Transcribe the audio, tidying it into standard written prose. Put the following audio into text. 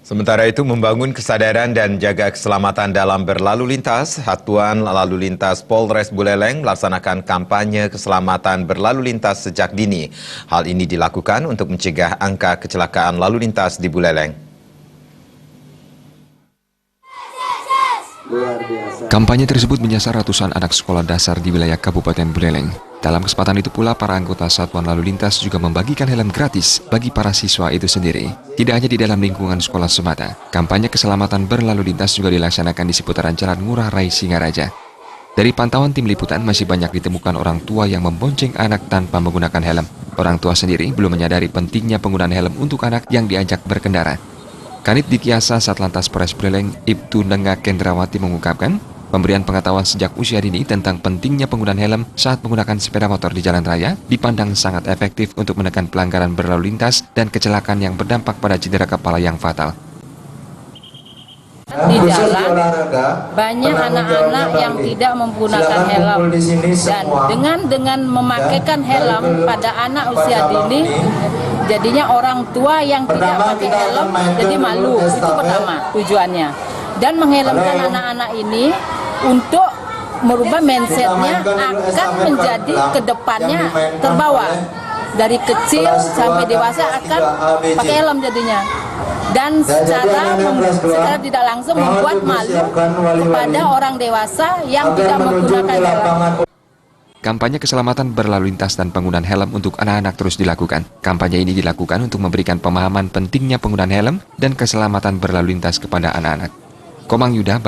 Sementara itu, membangun kesadaran dan jaga keselamatan dalam berlalu lintas, Satuan Lalu Lintas Polres Buleleng melaksanakan kampanye keselamatan berlalu lintas sejak dini. Hal ini dilakukan untuk mencegah angka kecelakaan lalu lintas di Buleleng. Kampanye tersebut menyasar ratusan anak sekolah dasar di wilayah Kabupaten Buleleng. Dalam kesempatan itu pula, para anggota Satuan Lalu Lintas juga membagikan helm gratis bagi para siswa itu sendiri. Tidak hanya di dalam lingkungan sekolah semata, kampanye keselamatan berlalu lintas juga dilaksanakan di seputaran Jalan Ngurah Rai Singaraja. Dari pantauan tim liputan, masih banyak ditemukan orang tua yang membonceng anak tanpa menggunakan helm. Orang tua sendiri belum menyadari pentingnya penggunaan helm untuk anak yang diajak berkendara. Kanit Dikiasa Satlantas Polres Buleleng, Ibtu Nengah Kendrawati mengungkapkan, pemberian pengetahuan sejak usia dini tentang pentingnya penggunaan helm saat menggunakan sepeda motor di jalan raya dipandang sangat efektif untuk menekan pelanggaran berlalu lintas dan kecelakaan yang berdampak pada cedera kepala yang fatal. Di jalan banyak anak-anak yang tidak menggunakan helm, dan dengan memakaikan helm pada anak usia dini, jadinya orang tua yang tidak pakai helm jadi malu. Itu pertama tujuannya, dan menghelmkan anak-anak ini untuk merubah mindsetnya akan menjadi kedepannya terbawa dari kecil sampai dewasa akan pakai helm jadinya. Dan secara tidak langsung membuat malu kepada orang dewasa yang tidak menggunakan helm. Kampanye keselamatan berlalu lintas dan penggunaan helm untuk anak-anak terus dilakukan. Kampanye ini dilakukan untuk memberikan pemahaman pentingnya penggunaan helm dan keselamatan berlalu lintas kepada anak-anak. Komang Yuda